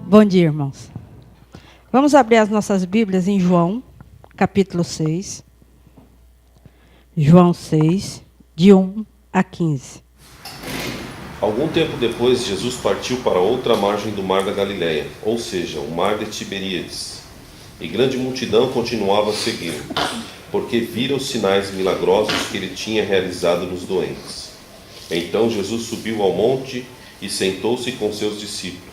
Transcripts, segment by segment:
Bom dia, irmãos. Vamos abrir as nossas Bíblias em João, capítulo 6. João 6, de 1 a 15. Algum tempo depois, Jesus partiu para outra margem do mar da Galileia, ou seja, o mar de Tiberíades. E grande multidão continuava a seguir, porque vira os sinais milagrosos que ele tinha realizado nos doentes. Então Jesus subiu ao monte e sentou-se com seus discípulos.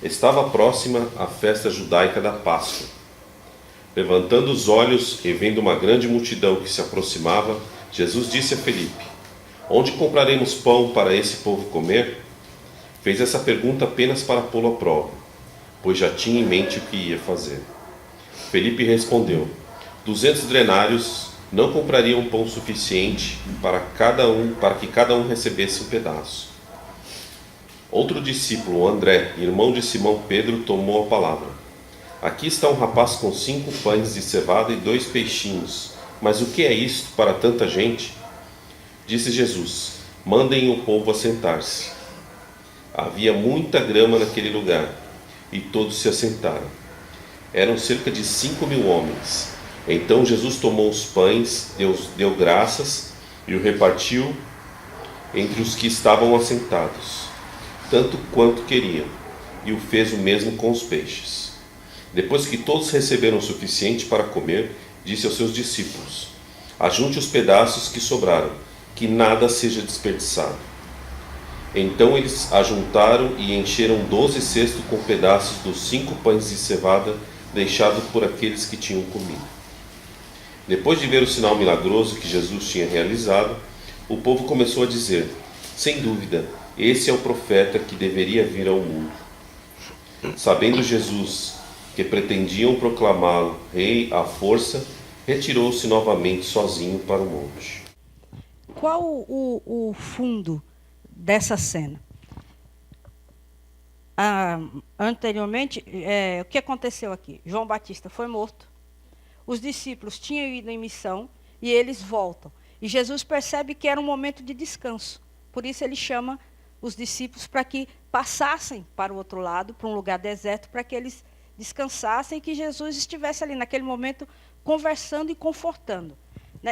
Estava próxima a festa judaica da Páscoa. Levantando os olhos e vendo uma grande multidão que se aproximava, Jesus disse a Felipe: "Onde compraremos pão para esse povo comer?" Fez essa pergunta apenas para pô-lo à prova, pois já tinha em mente o que ia fazer. Felipe respondeu: 200 denários não comprariam pão suficiente para que cada um recebesse um pedaço. Outro discípulo, André, irmão de Simão Pedro, tomou a palavra. "Aqui está um rapaz com 5 pães de cevada e 2 peixinhos. Mas o que é isto para tanta gente?" Disse Jesus: "Mandem o povo assentar-se." Havia muita grama naquele lugar, e todos se assentaram. Eram cerca de 5.000 homens. Então Jesus tomou os pães, deu graças e o repartiu entre os que estavam assentados, tanto quanto queriam, e o fez o mesmo com os peixes. Depois que todos receberam o suficiente para comer, disse aos seus discípulos: "Ajunte os pedaços que sobraram, que nada seja desperdiçado." Então eles ajuntaram e encheram 12 cestos com pedaços dos 5 pães de cevada deixados por aqueles que tinham comido. Depois de ver o sinal milagroso que Jesus tinha realizado, o povo começou a dizer: "Sem dúvida, esse é o profeta que deveria vir ao mundo." Sabendo Jesus que pretendiam proclamá-lo rei à força, retirou-se novamente sozinho para o monte. Qual o fundo dessa cena? Anteriormente, o que aconteceu aqui? João Batista foi morto, os discípulos tinham ido em missão e eles voltam. E Jesus percebe que era um momento de descanso. Por isso ele chama os discípulos para que passassem para o outro lado, para um lugar deserto, para que eles descansassem e que Jesus estivesse ali naquele momento conversando e confortando.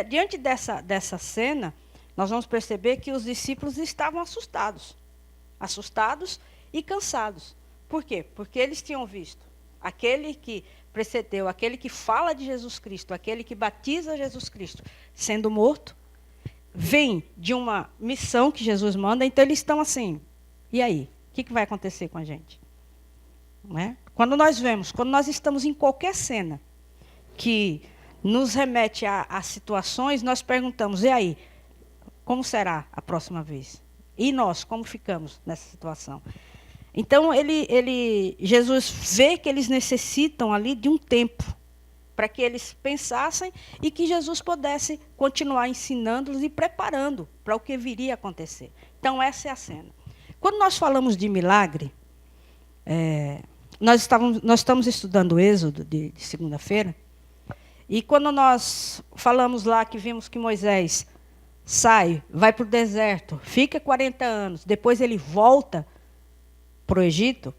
Diante dessa cena, nós vamos perceber que os discípulos estavam assustados e cansados. Por quê? Porque eles tinham visto aquele que precedeu, aquele que fala de Jesus Cristo, aquele que batiza Jesus Cristo, sendo morto, vem de uma missão que Jesus manda, então eles estão assim, e aí? O que vai acontecer com a gente? Não é? Quando nós estamos em qualquer cena que nos remete a situações, nós perguntamos: e aí? Como será a próxima vez? E nós, como ficamos nessa situação? Então, Jesus vê que eles necessitam ali de um tempo para que eles pensassem e que Jesus pudesse continuar ensinando-los e preparando para o que viria a acontecer. Então, essa é a cena. Quando nós falamos de milagre, nós estamos estudando o Êxodo de segunda-feira, e quando nós falamos lá que vimos que Moisés sai, vai para o deserto, fica 40 anos, depois ele volta para o Egito,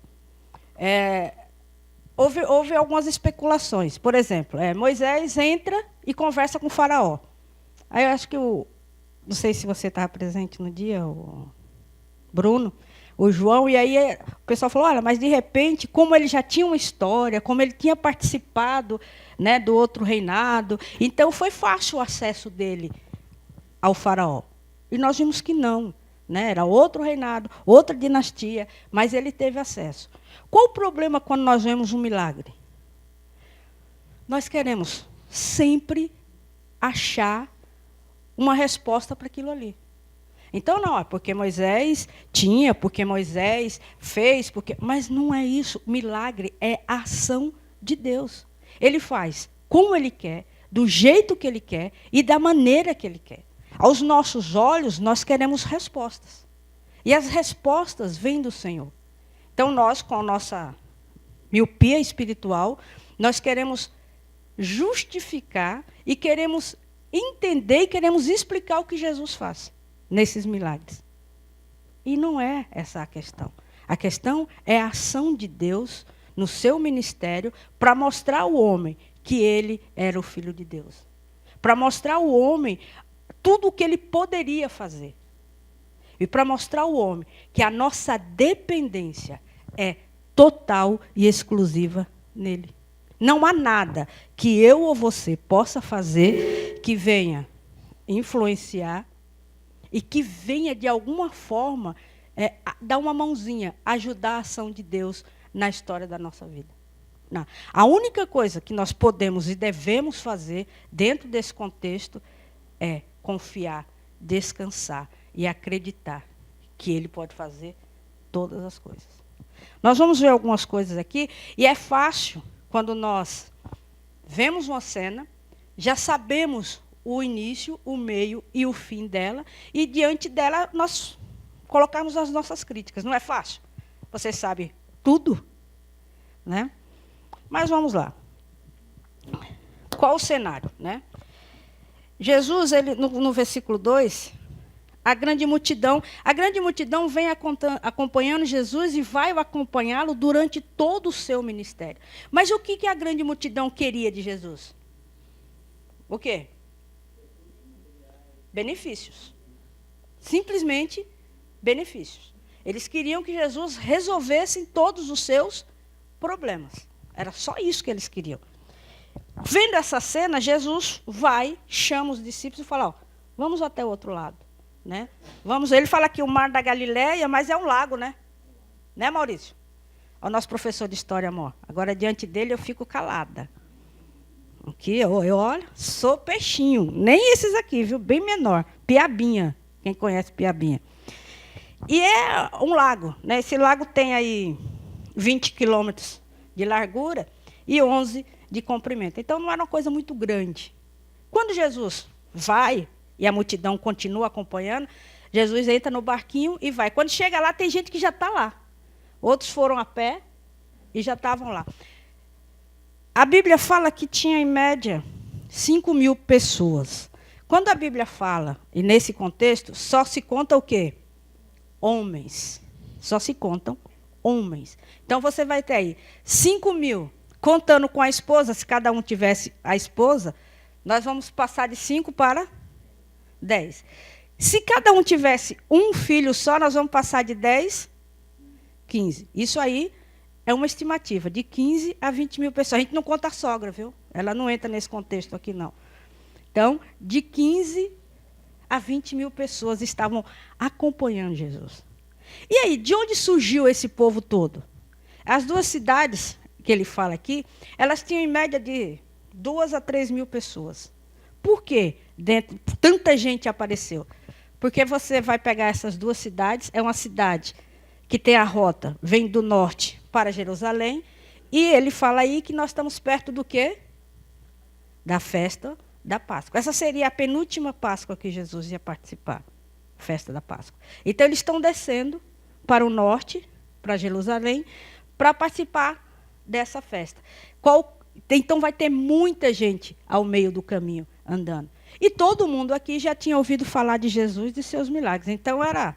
houve algumas especulações. Por exemplo, Moisés entra e conversa com o faraó. Aí eu acho que não sei se você estava presente no dia, o Bruno, o João, e aí o pessoal falou: olha, mas de repente, como ele já tinha uma história, como ele tinha participado, né, do outro reinado, então foi fácil o acesso dele ao faraó. E nós vimos que não, né? Era outro reinado, outra dinastia, mas ele teve acesso. Qual o problema quando nós vemos um milagre? Nós queremos sempre achar uma resposta para aquilo ali. Então, não, é porque Moisés tinha, porque Moisés fez, mas não é isso. Milagre é a ação de Deus. Ele faz como ele quer, do jeito que ele quer e da maneira que ele quer. Aos nossos olhos, nós queremos respostas. E as respostas vêm do Senhor. Então, nós, com a nossa miopia espiritual, nós queremos justificar e queremos entender e queremos explicar o que Jesus faz nesses milagres. E não é essa a questão. A questão é a ação de Deus no seu ministério para mostrar ao homem que ele era o Filho de Deus. Para mostrar ao homem tudo o que ele poderia fazer. E para mostrar ao homem que a nossa dependência é total e exclusiva nele. Não há nada que eu ou você possa fazer que venha influenciar e que venha, de alguma forma, dar uma mãozinha, ajudar a ação de Deus na história da nossa vida. Não. A única coisa que nós podemos e devemos fazer dentro desse contexto é confiar, descansar e acreditar que Ele pode fazer todas as coisas. Nós vamos ver algumas coisas aqui, e é fácil quando nós vemos uma cena, já sabemos o início, o meio e o fim dela, e diante dela nós colocamos as nossas críticas. Não é fácil? Você sabe tudo, né? Mas vamos lá. Qual o cenário, né? Jesus, ele, no versículo 2, a grande multidão vem acompanhando Jesus e vai acompanhá-lo durante todo o seu ministério. Mas o que a grande multidão queria de Jesus? O quê? Benefícios. Simplesmente benefícios. Eles queriam que Jesus resolvesse todos os seus problemas. Era só isso que eles queriam. Vendo essa cena, Jesus vai, chama os discípulos e fala, ó, vamos até o outro lado. Né? Vamos, ele fala aqui o mar da Galileia, mas é um lago, né? Né, Maurício? O nosso professor de história, amor. Agora, diante dele, eu fico calada. Aqui, eu olho, sou peixinho. Nem esses aqui, viu? Bem menor. Piabinha. Quem conhece Piabinha. E é um lago, né? Esse lago tem aí 20 quilômetros de largura e 11 de comprimento. Então, não era uma coisa muito grande. Quando Jesus vai, e a multidão continua acompanhando, Jesus entra no barquinho e vai. Quando chega lá, tem gente que já está lá. Outros foram a pé e já estavam lá. A Bíblia fala que tinha, em média, 5.000 pessoas. Quando a Bíblia fala, e nesse contexto, só se conta o quê? Homens. Só se contam homens. Então, você vai ter aí 5.000, contando com a esposa, se cada um tivesse a esposa, nós vamos passar de 5 para 10. Se cada um tivesse um filho só, nós vamos passar de 10, 15. Isso aí é uma estimativa, de 15 a 20.000 pessoas. A gente não conta a sogra, viu? Ela não entra nesse contexto aqui, não. Então, de 15 a 20.000 pessoas estavam acompanhando Jesus. E aí, de onde surgiu esse povo todo? As duas cidades que ele fala aqui, elas tinham em média de 2 a 3.000 pessoas. Por quê? Tanta gente apareceu. Porque você vai pegar essas duas cidades, é uma cidade que tem a rota, vem do norte para Jerusalém, e ele fala aí que nós estamos perto do quê? Da festa da Páscoa. Essa seria a penúltima Páscoa que Jesus ia participar, festa da Páscoa. Então, eles estão descendo para o norte, para Jerusalém, para participar dessa festa. Então, vai ter muita gente ao meio do caminho andando. E todo mundo aqui já tinha ouvido falar de Jesus e de seus milagres. Então, era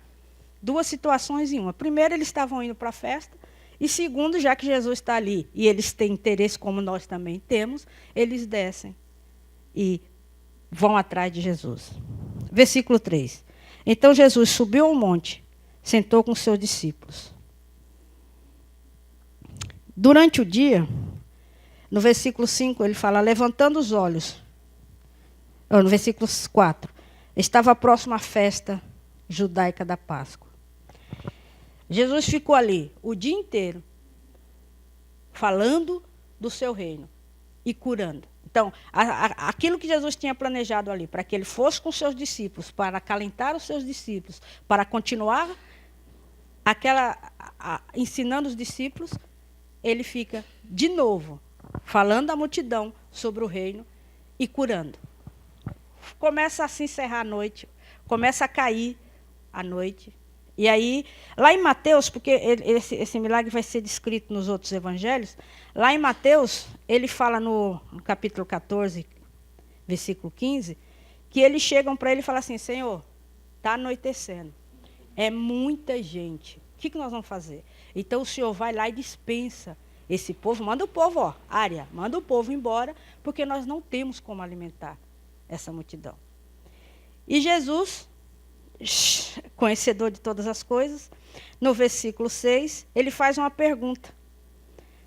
duas situações em uma. Primeiro, eles estavam indo para a festa. E segundo, já que Jesus está ali e eles têm interesse, como nós também temos, eles descem e vão atrás de Jesus. Versículo 3. Então, Jesus subiu ao monte, sentou com seus discípulos. Durante o dia, no versículo 5, ele fala, levantando os olhos. No versículo 4, estava próxima à festa judaica da Páscoa. Jesus ficou ali o dia inteiro, falando do seu reino e curando. Então, aquilo que Jesus tinha planejado ali, para que ele fosse com seus discípulos, para acalentar os seus discípulos, para continuar ensinando os discípulos, ele fica, de novo, falando à multidão sobre o reino e curando. Começa a se encerrar a noite, começa a cair a noite. E aí, lá em Mateus, porque esse milagre vai ser descrito nos outros evangelhos, lá em Mateus, ele fala no capítulo 14, versículo 15, que eles chegam para ele e falam assim, Senhor, está anoitecendo. É muita gente que nós vamos fazer? Então o Senhor vai lá e dispensa esse povo, manda o povo, manda o povo embora, porque nós não temos como alimentar essa multidão. E Jesus, conhecedor de todas as coisas, no versículo 6, ele faz uma pergunta.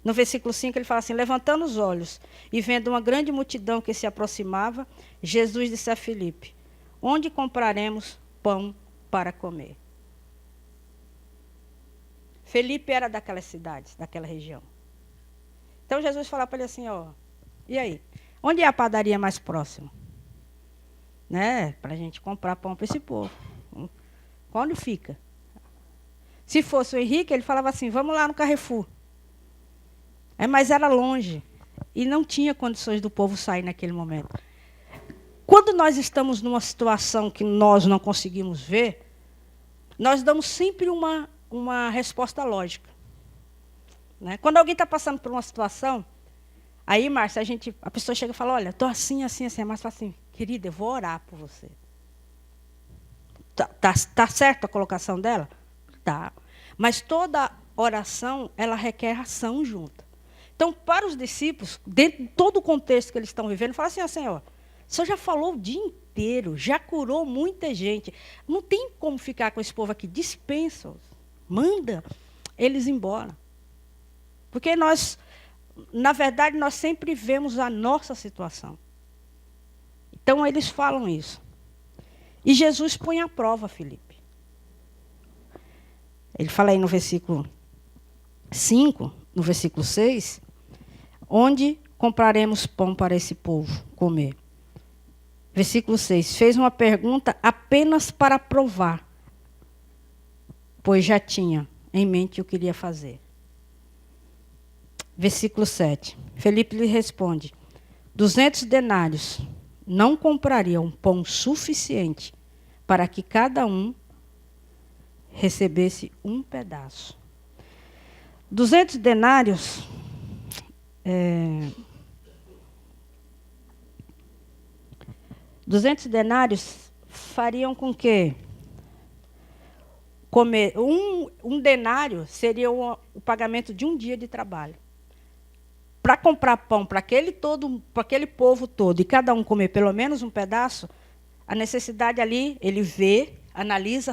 No versículo 5, ele fala assim: levantando os olhos e vendo uma grande multidão que se aproximava, Jesus disse a Filipe: onde compraremos pão para comer? Filipe era daquelas cidades, daquela região. Então Jesus fala para ele assim: e aí? Onde é a padaria mais próxima? Né? Para a gente comprar pão para esse povo. Onde fica? Se fosse o Henrique, ele falava assim: vamos lá no Carrefour. Mas era longe. E não tinha condições do povo sair naquele momento. Quando nós estamos numa situação que nós não conseguimos ver, nós damos sempre uma resposta lógica. Né? Quando alguém está passando por uma situação, aí, Márcia, a pessoa chega e fala: olha, estou assim, assim, assim. A Márcia fala assim: querida, eu vou orar por você. Tá certa a colocação dela? Tá. Mas toda oração, ela requer ação junta. Então, para os discípulos, dentro de todo o contexto que eles estão vivendo, fala assim: Senhor, o Senhor já falou o dia inteiro, já curou muita gente. Não tem como ficar com esse povo aqui. Dispensa-os. Manda eles embora. Porque nós, na verdade, nós sempre vemos a nossa situação. Então, eles falam isso. E Jesus põe à prova Filipe. Ele fala aí no versículo 5, no versículo 6, onde compraremos pão para esse povo comer? Versículo 6, fez uma pergunta apenas para provar, pois já tinha em mente o que iria fazer. Versículo 7, Filipe lhe responde: 200 denários não comprariam pão suficiente para que cada um recebesse um pedaço. 200 denários... 200 denários fariam com que comer um denário seria o pagamento de um dia de trabalho. Para comprar pão para aquele povo todo e cada um comer pelo menos um pedaço, a necessidade ali, ele vê, analisa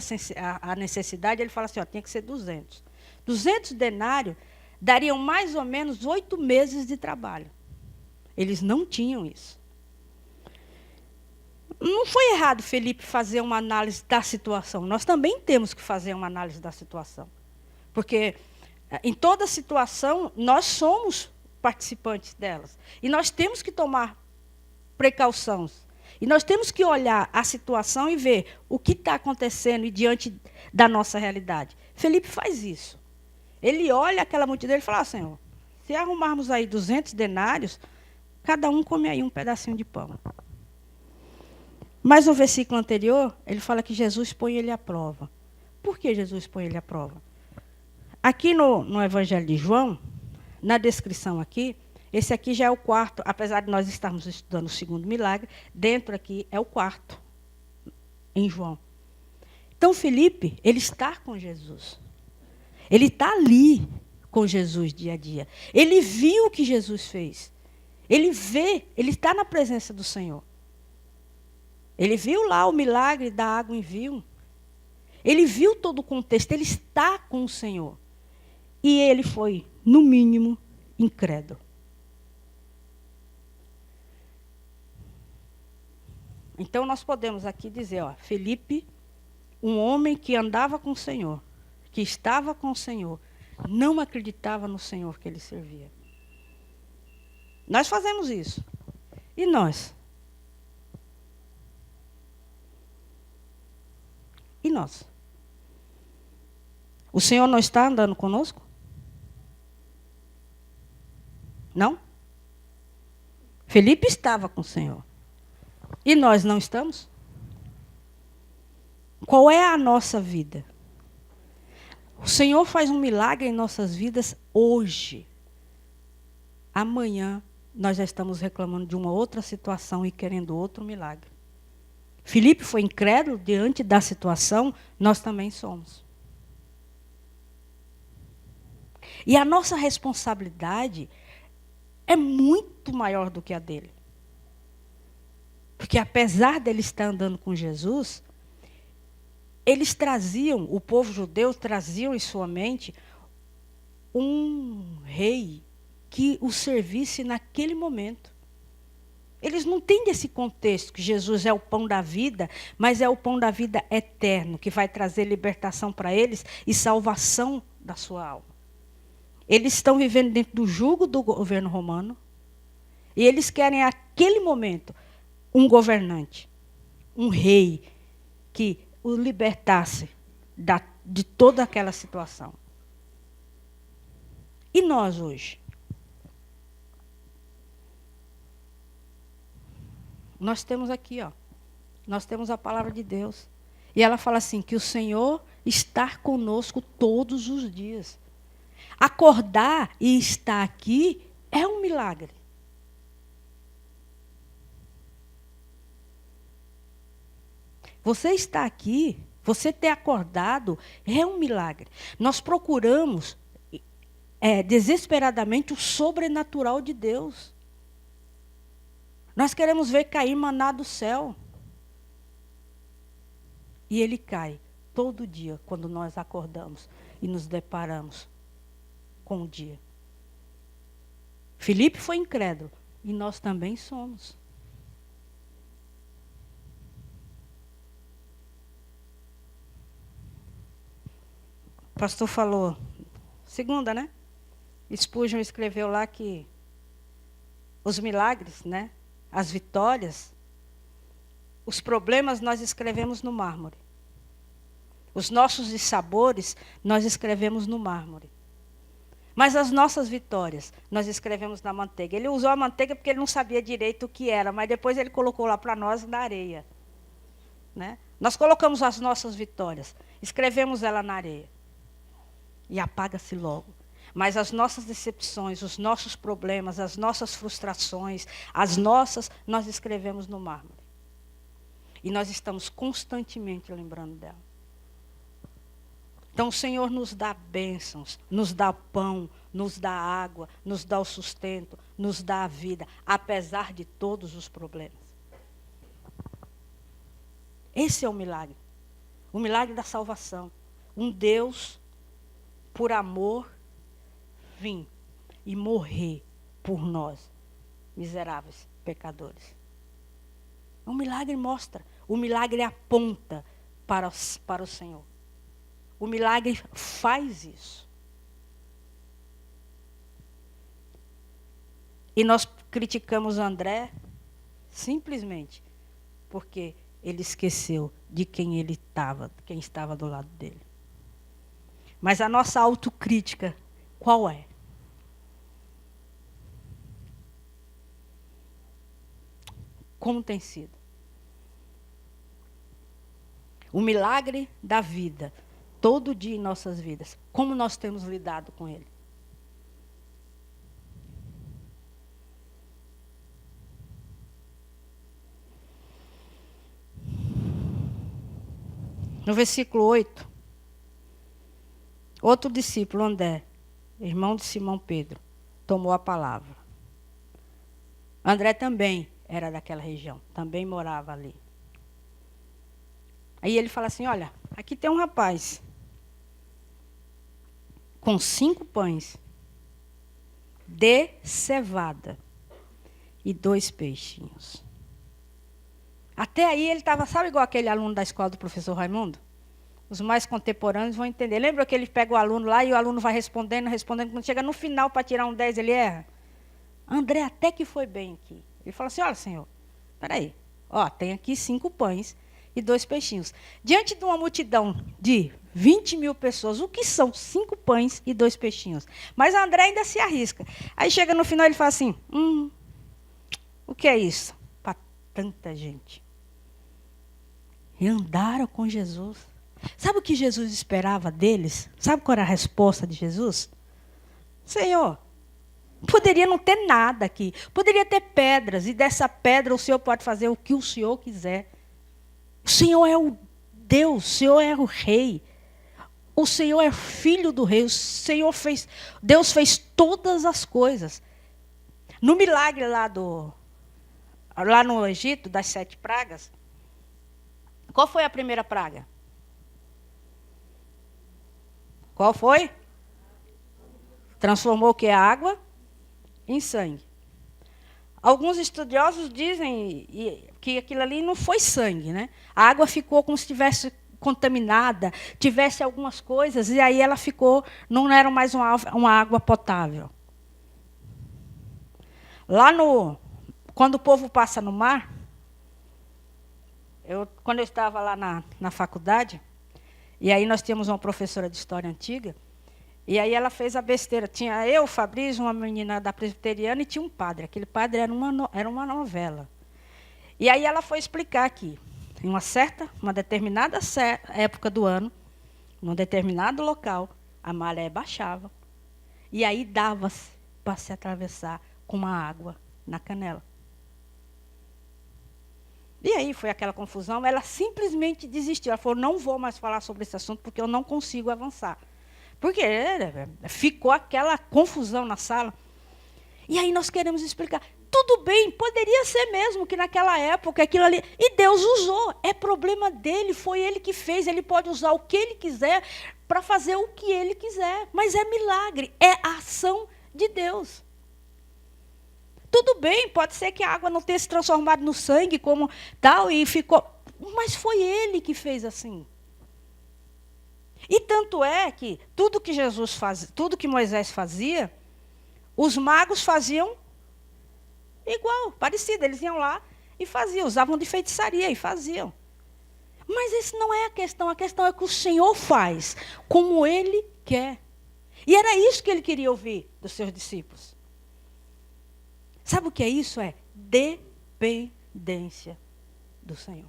a necessidade, ele fala assim: tinha que ser 200. 200 denários dariam mais ou menos 8 meses de trabalho. Eles não tinham isso. Não foi errado Filipe fazer uma análise da situação. Nós também temos que fazer uma análise da situação. Porque em toda situação, nós somos participantes delas. E nós temos que tomar precauções. E nós temos que olhar a situação e ver o que está acontecendo diante da nossa realidade. Filipe faz isso. Ele olha aquela multidão e fala: Senhor, se arrumarmos aí 200 denários, cada um come aí um pedacinho de pão. Mas no versículo anterior, ele fala que Jesus põe ele à prova. Por que Jesus põe ele à prova? Aqui no Evangelho de João, na descrição aqui, esse aqui já é o quarto, apesar de nós estarmos estudando o segundo milagre, dentro aqui é o quarto, em João. Então, Filipe, ele está com Jesus. Ele está ali com Jesus dia a dia. Ele viu o que Jesus fez. Ele vê, ele está na presença do Senhor. Ele viu lá o milagre da água em vinho. Ele viu todo o contexto, ele está com o Senhor. E ele foi, no mínimo, incrédulo. Então, nós podemos aqui dizer, Filipe, um homem que andava com o Senhor, que estava com o Senhor, não acreditava no Senhor que ele servia. Nós fazemos isso. E nós? E nós? O Senhor não está andando conosco? Não? Filipe estava com o Senhor. E nós não estamos? Qual é a nossa vida? O Senhor faz um milagre em nossas vidas hoje. Amanhã, nós já estamos reclamando de uma outra situação e querendo outro milagre. Filipe foi incrédulo diante da situação, nós também somos. E a nossa responsabilidade é muito maior do que a dele. Porque apesar dele estar andando com Jesus, eles traziam, o povo judeu traziam em sua mente um rei que o servisse naquele momento. Eles não têm esse contexto que Jesus é o pão da vida, mas é o pão da vida eterno, que vai trazer libertação para eles e salvação da sua alma. Eles estão vivendo dentro do jugo do governo romano e eles querem, naquele momento, um governante, um rei que o libertasse de toda aquela situação. E nós hoje? Nós temos aqui, nós temos a palavra de Deus. E ela fala assim, que o Senhor está conosco todos os dias. Acordar e estar aqui é um milagre. Você está aqui, você ter acordado é um milagre. Nós procuramos desesperadamente o sobrenatural de Deus. Nós queremos ver cair maná do céu. E ele cai todo dia quando nós acordamos e nos deparamos com o dia. Filipe foi incrédulo e nós também somos. O pastor falou, segunda, né? Spurgeon escreveu lá que os milagres, né? As vitórias, os problemas nós escrevemos no mármore. Os nossos dissabores nós escrevemos no mármore. Mas as nossas vitórias nós escrevemos na manteiga. Ele usou a manteiga porque ele não sabia direito o que era, mas depois ele colocou lá para nós na areia. Né? Nós colocamos as nossas vitórias, escrevemos ela na areia. E apaga-se logo. Mas as nossas decepções, os nossos problemas, as nossas frustrações, nós escrevemos no mármore. E nós estamos constantemente lembrando dela. Então o Senhor nos dá bênçãos, nos dá pão, nos dá água, nos dá o sustento, nos dá a vida, apesar de todos os problemas. Esse é o milagre da salvação. Um Deus, por amor, vir e morrer por nós, miseráveis pecadores. O milagre mostra, o milagre aponta para o Senhor. O milagre faz isso. E nós criticamos André simplesmente porque ele esqueceu de quem ele estava, quem estava do lado dele. Mas a nossa autocrítica, qual é? Como tem sido? O milagre da vida, todo dia em nossas vidas, como nós temos lidado com ele? No versículo 8, outro discípulo, André, irmão de Simão Pedro, tomou a palavra. André também era daquela região, também morava ali. Aí ele fala assim, olha, aqui tem um rapaz com 5 pães de cevada e 2 peixinhos. Até aí ele estava, sabe igual aquele aluno da escola do professor Raimundo? Os mais contemporâneos vão entender. Lembra que ele pega o aluno lá e o aluno vai respondendo, quando chega no final para tirar um 10, ele erra? André até que foi bem aqui. Ele fala assim, olha, Senhor, espera aí, tem aqui 5 pães e 2 peixinhos. Diante de uma multidão de 20 mil pessoas, o que são 5 pães e 2 peixinhos? Mas André ainda se arrisca. Aí chega no final e ele fala assim, o que é isso? Para tanta gente. E andaram com Jesus. Sabe o que Jesus esperava deles? Sabe qual era a resposta de Jesus? Senhor, poderia não ter nada aqui. Poderia ter pedras, e dessa pedra o Senhor pode fazer o que o Senhor quiser. O Senhor é o Deus, o Senhor é o Rei. O Senhor é filho do rei. Deus fez todas as coisas. No milagre lá no Egito, das 7 pragas, qual foi a primeira praga? Qual foi? Transformou o que? A água em sangue. Alguns estudiosos dizem que aquilo ali não foi sangue, né? A água ficou como se estivesse contaminada, tivesse algumas coisas, e aí ela ficou, não era mais uma água potável. Quando o povo passa no mar, quando eu estava lá na faculdade, e aí nós tínhamos uma professora de história antiga, e aí ela fez a besteira. Tinha eu, Fabrício, uma menina da presbiteriana, e tinha um padre. Aquele padre era uma novela. E aí ela foi explicar que, em uma determinada época do ano, num determinado local, a maré baixava. E aí dava-se para se atravessar com uma água na canela. E aí foi aquela confusão. Ela simplesmente desistiu. Ela falou, não vou mais falar sobre esse assunto, porque eu não consigo avançar. Porque ficou aquela confusão na sala. E aí nós queremos explicar. Tudo bem, poderia ser mesmo que naquela época aquilo ali... E Deus usou. É problema dele, foi ele que fez. Ele pode usar o que ele quiser para fazer o que ele quiser. Mas é milagre, é a ação de Deus. Tudo bem, pode ser que a água não tenha se transformado no sangue como tal e ficou... Mas foi ele que fez assim. E tanto é que tudo que Moisés fazia, os magos faziam igual, parecido. Eles iam lá e faziam, usavam de feitiçaria e faziam. Mas isso não é a questão é que o Senhor faz como Ele quer. E era isso que Ele queria ouvir dos seus discípulos. Sabe o que é isso? É dependência do Senhor.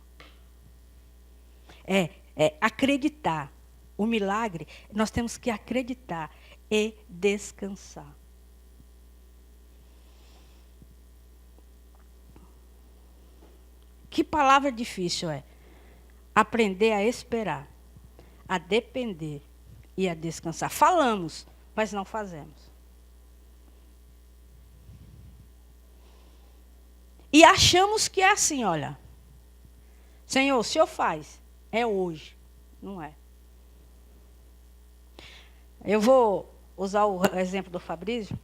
É acreditar. O milagre, nós temos que acreditar e descansar. Que palavra difícil é? Aprender a esperar, a depender e a descansar. Falamos, mas não fazemos. E achamos que é assim, olha. Senhor, o Senhor faz, é hoje, não é? Eu vou usar o exemplo do Fabrício.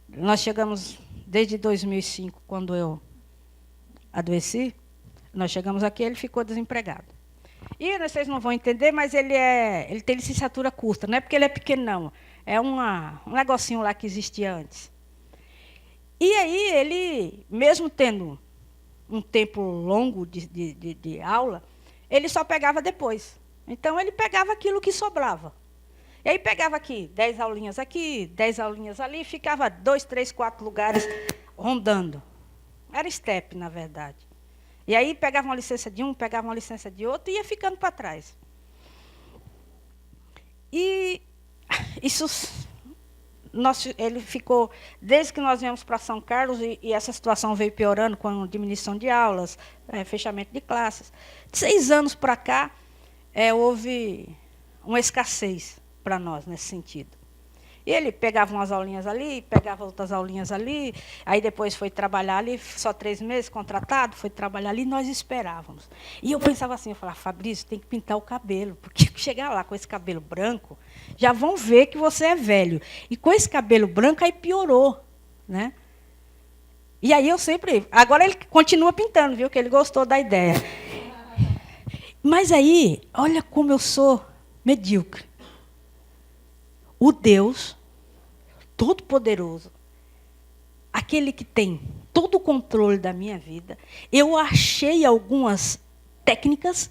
Nós chegamos, desde 2005, quando eu adoeci, nós chegamos aqui, ele ficou desempregado. E vocês não vão entender, mas ele tem licenciatura curta, não é porque ele é pequeno, não. É um negocinho lá que existia antes. E aí, ele, mesmo tendo um tempo longo de aula, ele só pegava depois. Então, ele pegava aquilo que sobrava. E aí pegava aqui, 10 aulinhas aqui, 10 aulinhas ali, ficava 2, 3, 4 lugares rondando. Era step, na verdade. E aí pegava uma licença de um, pegava uma licença de outro e ia ficando para trás. E isso, ele ficou, desde que nós viemos para São Carlos, e essa situação veio piorando com a diminuição de aulas, fechamento de classes. De 6 anos para cá, houve uma escassez para nós nesse sentido. E ele pegava umas aulinhas ali, pegava outras aulinhas ali, aí depois foi trabalhar ali, só 3 meses, contratado, foi trabalhar ali, e nós esperávamos. E eu pensava assim, eu falava, Fabrício, tem que pintar o cabelo, porque chegar lá com esse cabelo branco, já vão ver que você é velho. E com esse cabelo branco, aí piorou, né? E aí eu sempre... Agora ele continua pintando, viu? Que ele gostou da ideia. Mas aí, olha como eu sou medíocre. O Deus Todo-Poderoso, aquele que tem todo o controle da minha vida, eu achei algumas técnicas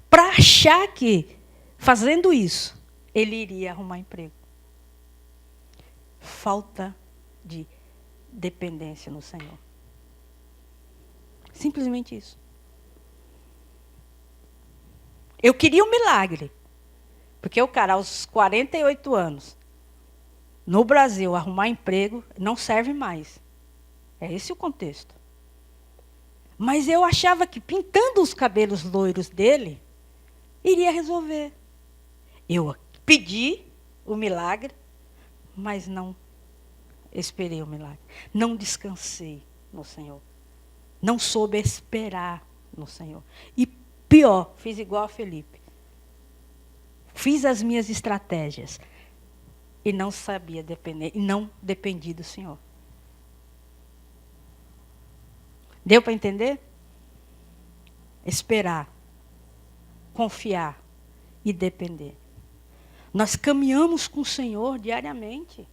para achar que, fazendo isso, ele iria arrumar emprego. Falta de dependência no Senhor. Simplesmente isso. Eu queria um milagre. Porque o cara, aos 48 anos, no Brasil, arrumar emprego, não serve mais. É esse o contexto. Mas eu achava que pintando os cabelos loiros dele, iria resolver. Eu pedi o milagre, mas não esperei o milagre. Não descansei no Senhor. Não soube esperar no Senhor. E pior, fiz igual a Felipe. Fiz as minhas estratégias. E não sabia depender, e não dependi do Senhor. Deu para entender? Esperar, confiar e depender. Nós caminhamos com o Senhor diariamente.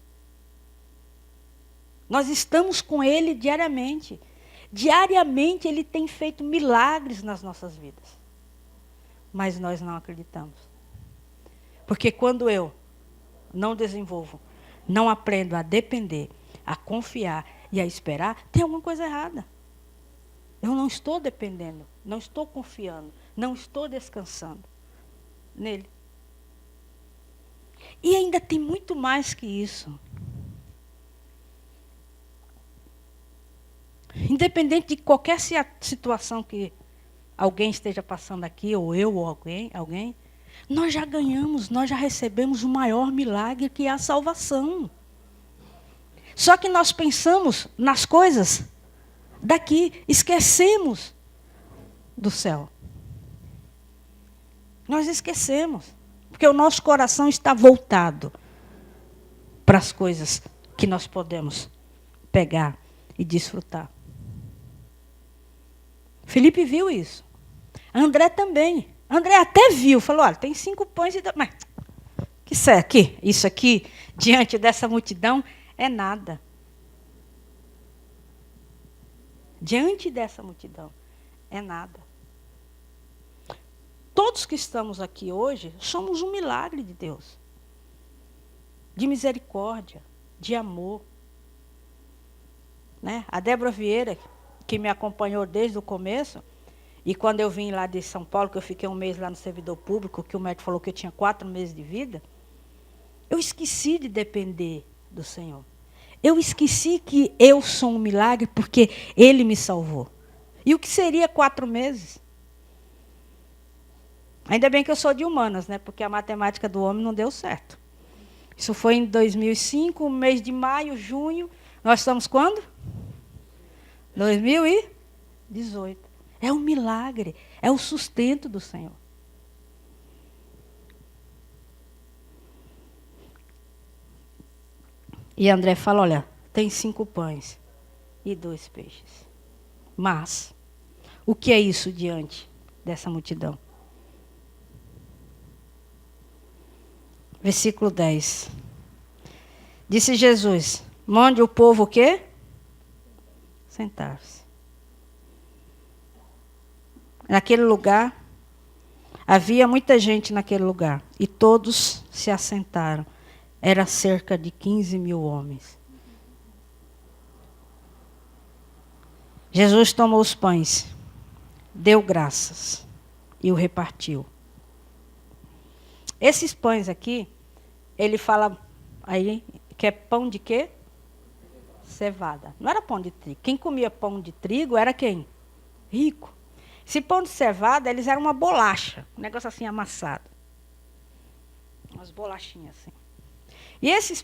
Nós estamos com Ele diariamente. Diariamente Ele tem feito milagres nas nossas vidas. Mas nós não acreditamos. Porque quando eu não desenvolvo, não aprendo a depender, a confiar e a esperar, tem alguma coisa errada. Eu não estou dependendo, não estou confiando, não estou descansando nele. E ainda tem muito mais que isso. Independente de qualquer situação que alguém esteja passando aqui, ou eu, ou alguém, nós já ganhamos, nós já recebemos o maior milagre, que é a salvação. Só que nós pensamos nas coisas daqui, esquecemos do céu. Nós esquecemos, porque o nosso coração está voltado para as coisas que nós podemos pegar e desfrutar. Felipe viu isso. André também. André até viu, falou, olha, tem 5 pães e... Mas, isso aqui, diante dessa multidão, é nada. Diante dessa multidão, é nada. Todos que estamos aqui hoje, somos um milagre de Deus. De misericórdia, de amor. Né? A Débora Vieira, que me acompanhou desde o começo, e quando eu vim lá de São Paulo, que eu fiquei 1 mês lá no servidor público, que o médico falou que eu tinha 4 meses de vida, eu esqueci de depender do Senhor. Eu esqueci que eu sou um milagre porque Ele me salvou. E o que seria 4 meses? Ainda bem que eu sou de humanas, né? Porque a matemática do homem não deu certo. Isso foi em 2005, mês de maio, junho. Nós estamos quando? 2018. É um milagre, é o sustento do Senhor. E André fala, olha, tem 5 pães e 2 peixes. Mas, o que é isso diante dessa multidão? Versículo 10. Disse Jesus, mande o povo o quê? Sentar-se. Naquele lugar, havia muita gente naquele lugar. E todos se assentaram. Era cerca de 15.000 homens. Jesus tomou os pães, deu graças e o repartiu. Esses pães aqui, ele fala aí que é pão de quê? Cevada. Não era pão de trigo. Quem comia pão de trigo era quem? Rico. Esse pão de cevada, eles eram uma bolacha, um negócio assim amassado. Umas bolachinhas assim. E esses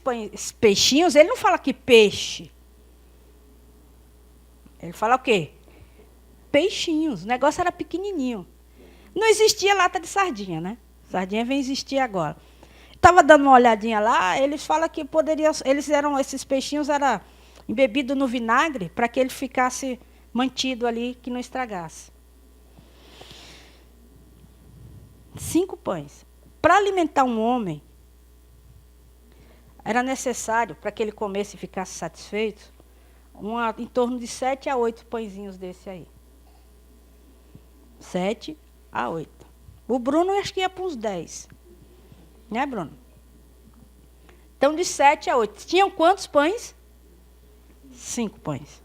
peixinhos, ele não fala que peixe. Ele fala o quê? Peixinhos. O negócio era pequenininho. Não existia lata de sardinha, né? Sardinha vem existir agora. Estava dando uma olhadinha lá, eles falam que esses peixinhos eram embebidos no vinagre para que ele ficasse mantido ali, que não estragasse. 5 pães. Para alimentar um homem, era necessário, para que ele comesse e ficasse satisfeito, em torno de 7 a 8 pãezinhos desse aí. 7 a 8. O Bruno acho que ia para uns 10. Né, Bruno? Então, de 7 a 8. Tinham quantos pães? 5 pães.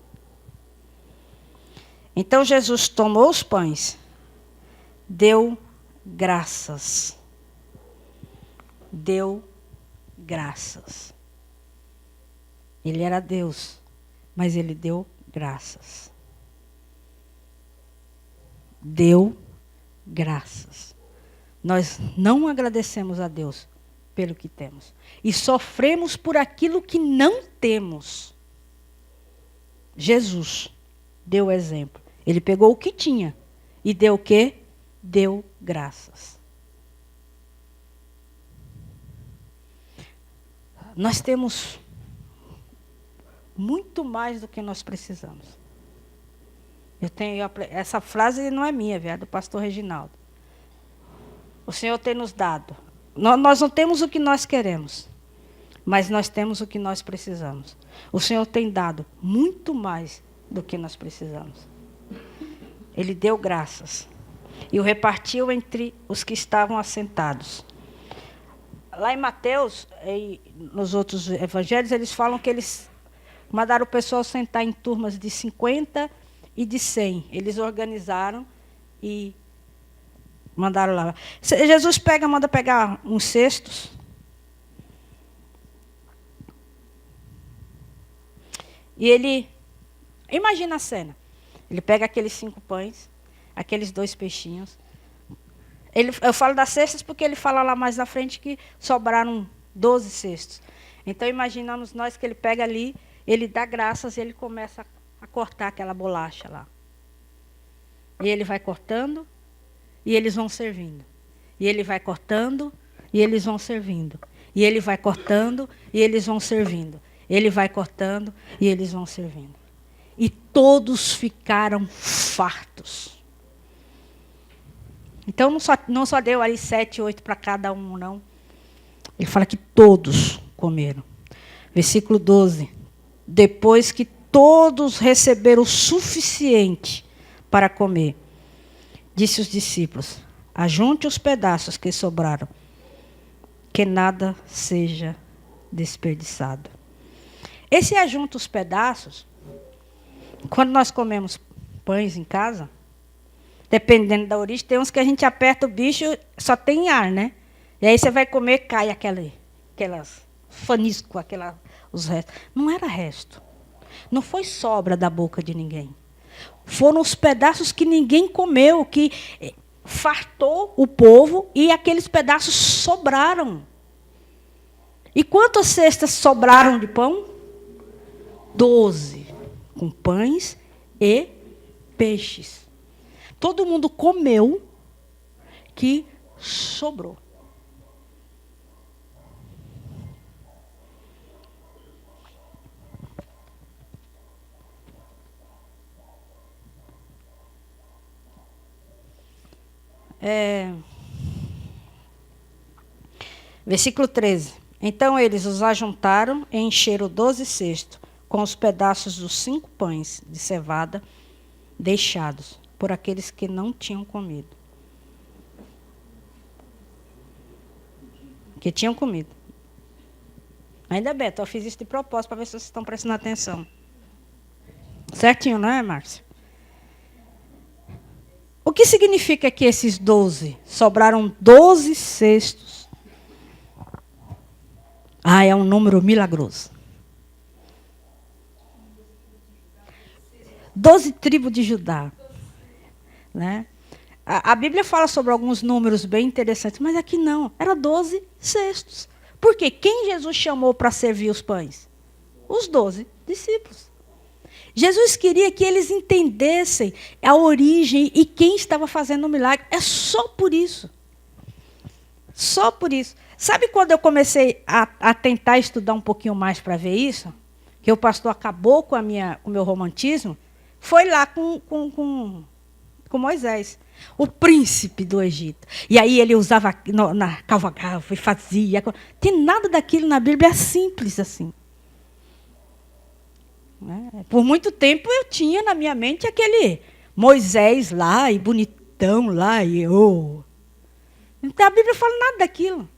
Então, Jesus tomou os pães, deu graças. Deu graças. Ele era Deus, mas ele deu graças. Deu graças. nós não agradecemos a Deus pelo que temos. E sofremos por aquilo que não temos. Jesus deu o exemplo. Ele pegou o que tinha e deu o quê? Deu graças. Nós temos muito mais do que nós precisamos. Essa frase não é minha, é do pastor Reginaldo. O Senhor tem nos dado. Nós não temos o que nós queremos, mas nós temos o que nós precisamos. O Senhor tem dado muito mais do que nós precisamos. Ele deu graças e o repartiu entre os que estavam assentados. Lá em Mateus e nos outros evangelhos, eles falam que eles mandaram o pessoal sentar em turmas de 50 e de 100. Eles organizaram e mandaram lá. Jesus manda pegar uns cestos. E ele, imagina a cena. Ele pega aqueles 5 pães, aqueles 2 peixinhos. Eu falo das cestas porque ele fala lá mais na frente que sobraram 12 cestos. Então, imaginamos nós que ele pega ali, ele dá graças e ele começa a cortar aquela bolacha lá. E ele vai cortando e eles vão servindo. E ele vai cortando e eles vão servindo. E ele vai cortando e eles vão servindo. Ele vai cortando e eles vão servindo. E todos ficaram fartos. Então, não só deu ali 7, 8 para cada um, não. Ele fala que todos comeram. Versículo 12. Depois que todos receberam o suficiente para comer, disse os discípulos: ajunte os pedaços que sobraram, que nada seja desperdiçado. Esse ajunta os pedaços, quando nós comemos pães em casa, dependendo da origem, tem uns que a gente aperta o bicho, só tem ar, né? E aí você vai comer, cai aquelas fanisco, os restos. Não era resto. Não foi sobra da boca de ninguém. Foram os pedaços que ninguém comeu, que fartou o povo e aqueles pedaços sobraram. E quantas cestas sobraram de pão? 12, com pães e peixes. Todo mundo comeu que sobrou. Versículo 13. Então eles os ajuntaram e encheram 12 cestos com os pedaços dos 5 pães de cevada deixados por aqueles que não tinham comido. Que tinham comido. Ainda bem, eu fiz isso de propósito para ver se vocês estão prestando atenção. Certinho, não é, Márcia? O que significa que esses 12 sobraram 12 cestos? É um número milagroso. 12 tribos de Judá. Né? A Bíblia fala sobre alguns números bem interessantes, mas aqui não. Era 12 cestos. Por quê? Quem Jesus chamou para servir os pães? Os 12 discípulos. Jesus queria que eles entendessem a origem e quem estava fazendo o milagre. É só por isso. Só por isso. Sabe quando eu comecei a tentar estudar um pouquinho mais para ver isso? Que o pastor acabou com o meu romantismo? Foi lá com Moisés, o príncipe do Egito. E aí ele usava cavalgava e fazia. Tem nada daquilo na Bíblia, é simples assim. Por muito tempo eu tinha na minha mente aquele Moisés lá, e bonitão lá, e Então a Bíblia fala nada daquilo.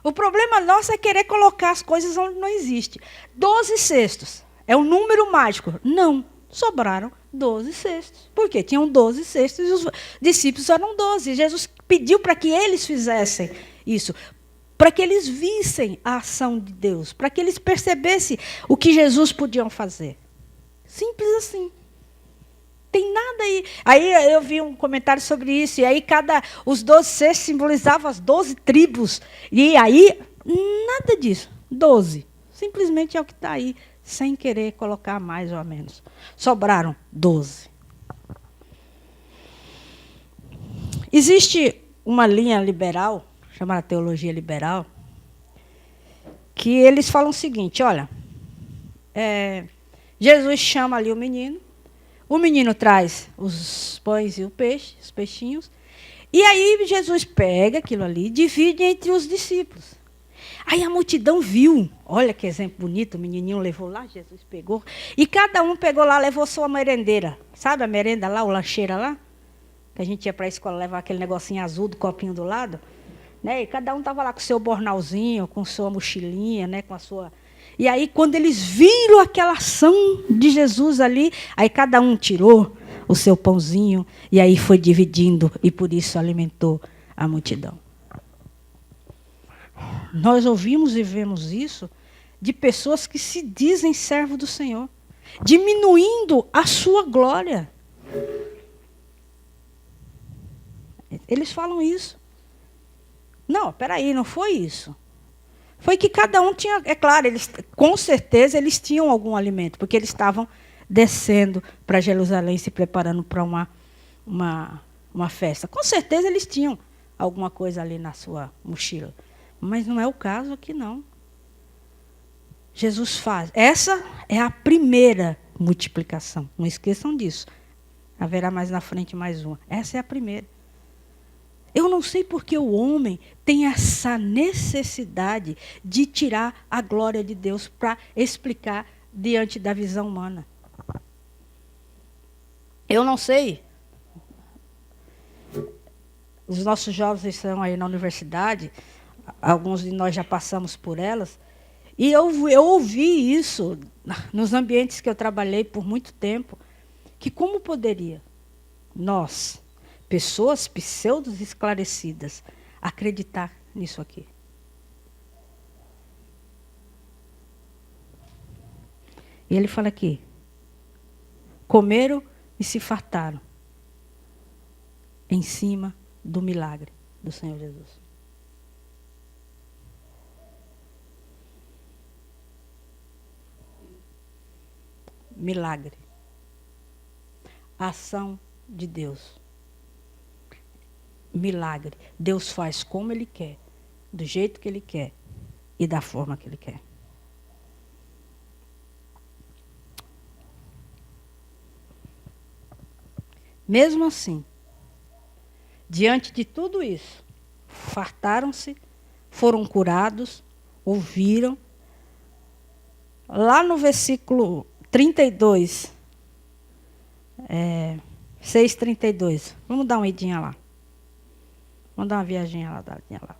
O problema nosso é querer colocar as coisas onde não existe. 12 cestos. É um número mágico. Não, sobraram 12 cestos. Por quê? Tinham 12 cestos e os discípulos eram 12. Jesus pediu para que eles fizessem isso. Para que eles vissem a ação de Deus, para que eles percebessem o que Jesus podia fazer. Simples assim. tem nada aí. Aí eu vi um comentário sobre isso, e aí os 12 seres simbolizavam as 12 tribos. E aí, nada disso. 12. Simplesmente é o que está aí, sem querer colocar mais ou menos. Sobraram 12. Existe uma linha liberal, chamada teologia liberal, que eles falam o seguinte, olha, Jesus chama ali o menino traz os pães e o peixe, os peixinhos, e aí Jesus pega aquilo ali e divide entre os discípulos. Aí a multidão viu, olha que exemplo bonito, o menininho levou lá, Jesus pegou, e cada um pegou lá, levou sua merendeira. Sabe a merenda lá, o lancheira lá? Que a gente ia para a escola levar aquele negocinho azul do copinho do lado. Né? E cada um estava lá com o seu bornalzinho, com sua mochilinha, né? Com a sua... E aí, quando eles viram aquela ação de Jesus ali, aí cada um tirou o seu pãozinho, e aí foi dividindo, e por isso alimentou a multidão. Nós ouvimos e vemos isso de pessoas que se dizem servos do Senhor, diminuindo a sua glória. Eles falam isso. Não, peraí, não foi isso. Foi que cada um tinha, é claro, com certeza eles tinham algum alimento, porque eles estavam descendo para Jerusalém, se preparando para uma festa. Com certeza eles tinham alguma coisa ali na sua mochila. Mas não é o caso aqui, não. Jesus faz. Essa é a primeira multiplicação. Não esqueçam disso. Haverá mais na frente mais uma. Essa é a primeira. Eu não sei porque o homem tem essa necessidade de tirar a glória de Deus para explicar diante da visão humana. Eu não sei. Os nossos jovens estão aí na universidade, alguns de nós já passamos por elas, e eu ouvi isso nos ambientes que eu trabalhei por muito tempo, que como poderia nós, pessoas pseudos esclarecidas, acreditar nisso aqui? E ele fala aqui, comeram e se fartaram em cima do milagre do Senhor Jesus. Milagre. Ação de Deus. Milagre. Deus faz como Ele quer, do jeito que Ele quer e da forma que Ele quer. Mesmo assim, diante de tudo isso, fartaram-se, foram curados, ouviram. Lá no versículo 32, 6:32. Vamos dar uma idinha lá. Vamos dar uma viaginha lá.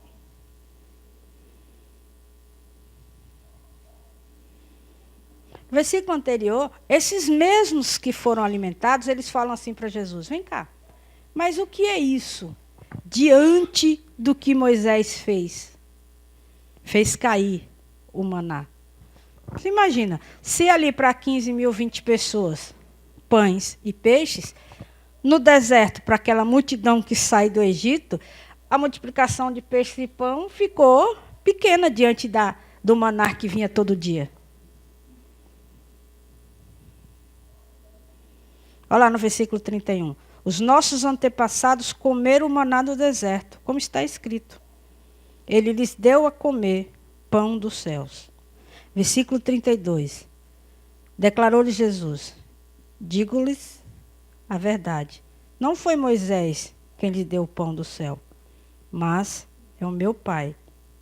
No versículo anterior, esses mesmos que foram alimentados, eles falam assim para Jesus, vem cá, mas o que é isso? Diante do que Moisés fez cair o maná. Você imagina, se ali para 15 mil, 20 pessoas, pães e peixes, no deserto, para aquela multidão que sai do Egito, a multiplicação de peixe e pão ficou pequena diante do maná que vinha todo dia. Olha lá no versículo 31. Os nossos antepassados comeram o maná do deserto, como está escrito. Ele lhes deu a comer pão dos céus. Versículo 32. Declarou-lhes Jesus, digo-lhes a verdade. Não foi Moisés quem lhes deu o pão do céu, mas é o meu Pai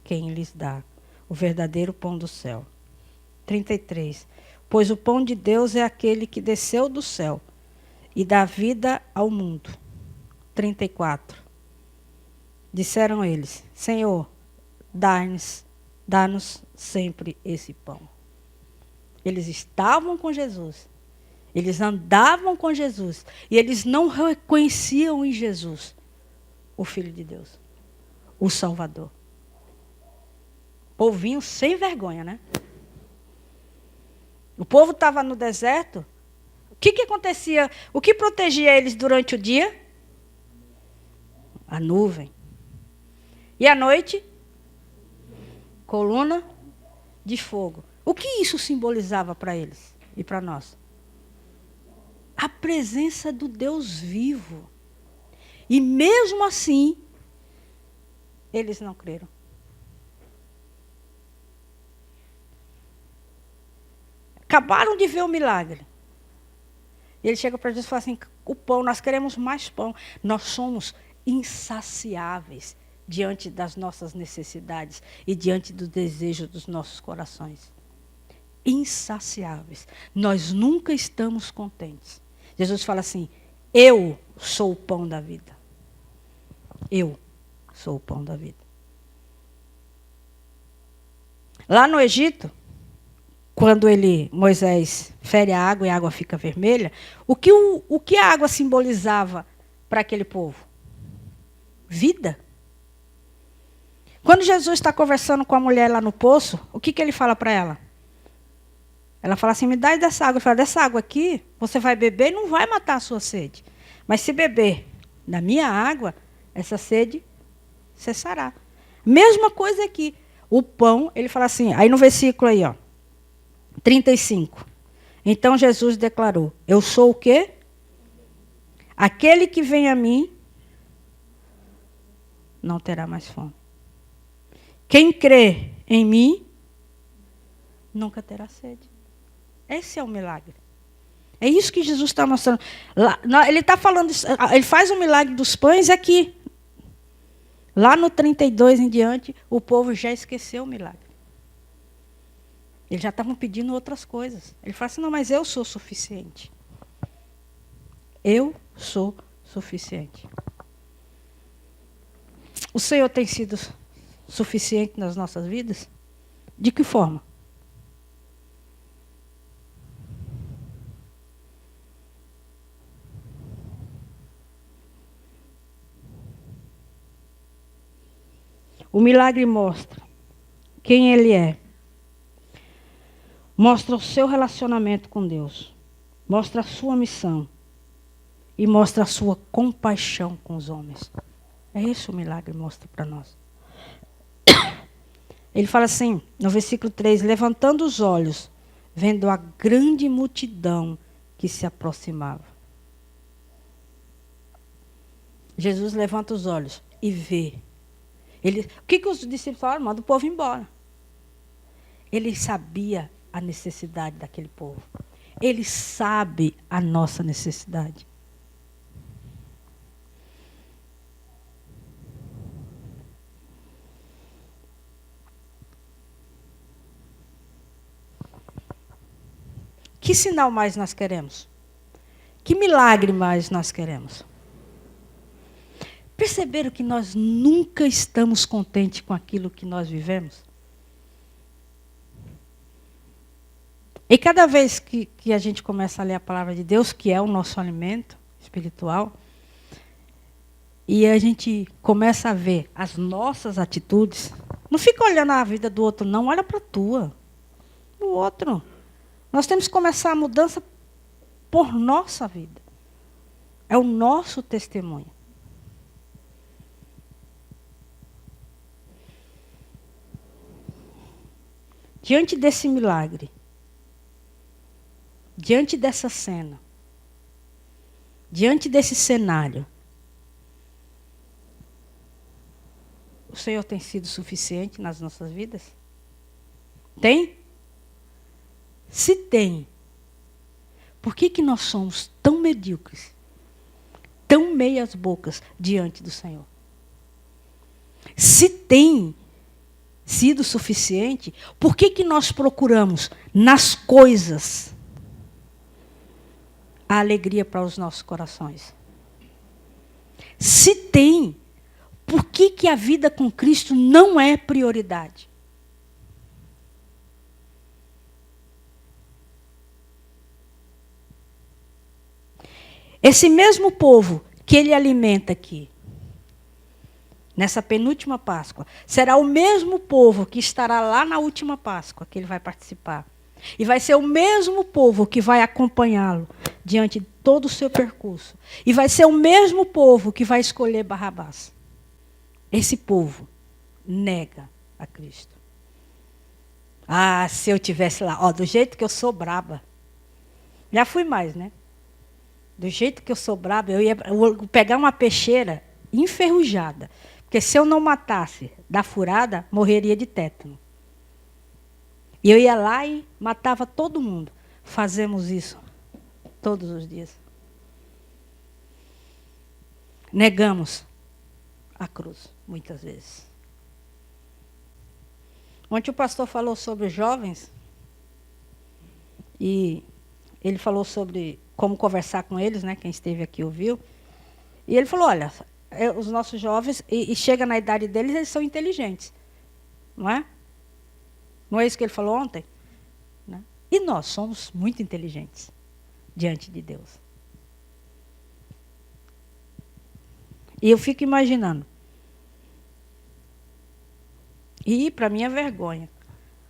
quem lhes dá o verdadeiro pão do céu. 33. Pois o pão de Deus é aquele que desceu do céu e dá vida ao mundo. 34. Disseram eles, Senhor, dá-nos sempre esse pão. Eles estavam com Jesus. Eles andavam com Jesus. E eles não reconheciam em Jesus o Filho de Deus, o Salvador. Povinho sem vergonha, né? O povo estava no deserto. que acontecia? O que protegia eles durante o dia? A nuvem. E à noite? Coluna de fogo. O que isso simbolizava para eles e para nós? A presença do Deus vivo. E mesmo assim, eles não creram. Acabaram de ver o milagre. E ele chega para Jesus e fala assim, o pão, nós queremos mais pão. Nós somos insaciáveis diante das nossas necessidades e diante do desejo dos nossos corações. Insaciáveis. Nós nunca estamos contentes. Jesus fala assim, eu sou o pão da vida. Eu sou o pão da vida. Lá no Egito, quando Moisés fere a água e a água fica vermelha, o que a água simbolizava para aquele povo? Vida. Quando Jesus está conversando com a mulher lá no poço, o que ele fala para ela? Ela fala assim, me dá dessa água. Ele fala, dessa água aqui, você vai beber e não vai matar a sua sede. Mas se beber da minha água, essa sede cessará. Mesma coisa aqui. O pão, ele fala assim, aí no versículo aí, ó, 35. Então Jesus declarou, eu sou o quê? Aquele que vem a mim não terá mais fome. Quem crê em mim nunca terá sede. Esse é o milagre. É isso que Jesus está mostrando. Ele está falando, ele faz o milagre dos pães aqui. Lá no 32 em diante, o povo já esqueceu o milagre. Eles já estavam pedindo outras coisas. Ele fala assim, não, mas eu sou suficiente. Eu sou suficiente. O Senhor tem sido suficiente nas nossas vidas? De que forma? O milagre mostra quem Ele é. Mostra o seu relacionamento com Deus. Mostra a sua missão. E mostra a sua compaixão com os homens. É isso o milagre mostra para nós. Ele fala assim, no versículo 3, levantando os olhos, vendo a grande multidão que se aproximava. Jesus levanta os olhos e vê. O que os discípulos falaram? Manda o povo embora. Ele sabia a necessidade daquele povo. Ele sabe a nossa necessidade. Que sinal mais nós queremos? Que milagre mais nós queremos? Perceberam que nós nunca estamos contentes com aquilo que nós vivemos? E cada vez que a gente começa a ler a palavra de Deus, que é o nosso alimento espiritual, e a gente começa a ver as nossas atitudes, não fica olhando a vida do outro, não, olha para a tua, o outro. Nós temos que começar a mudança por nossa vida. É o nosso testemunho. Diante desse milagre, diante dessa cena, diante desse cenário, o Senhor tem sido suficiente nas nossas vidas? Tem? Se tem, por que nós somos tão medíocres, tão meias bocas diante do Senhor? Se tem sido suficiente, por que nós procuramos nas coisas a alegria para os nossos corações? Se tem, por que a vida com Cristo não é prioridade? Esse mesmo povo que ele alimenta aqui, nessa penúltima Páscoa, será o mesmo povo que estará lá na última Páscoa, que ele vai participar. E vai ser o mesmo povo que vai acompanhá-lo diante de todo o seu percurso. E vai ser o mesmo povo que vai escolher Barrabás. Esse povo nega a Cristo. Ah, se eu tivesse lá, ó, do jeito que eu sou braba. Já fui mais, né? Do jeito que eu sou braba, eu ia pegar uma peixeira enferrujada. Porque se eu não matasse da furada, morreria de tétano. E eu ia lá e matava todo mundo. Fazemos isso todos os dias. Negamos a cruz, muitas vezes. Ontem o pastor falou sobre os jovens. E ele falou sobre como conversar com eles, né? Quem esteve aqui ouviu. E ele falou, olha, os nossos jovens, e chega na idade deles, eles são inteligentes. Não é? Não é isso que ele falou ontem? Né? E nós somos muito inteligentes diante de Deus. E eu fico imaginando. E, para minha vergonha,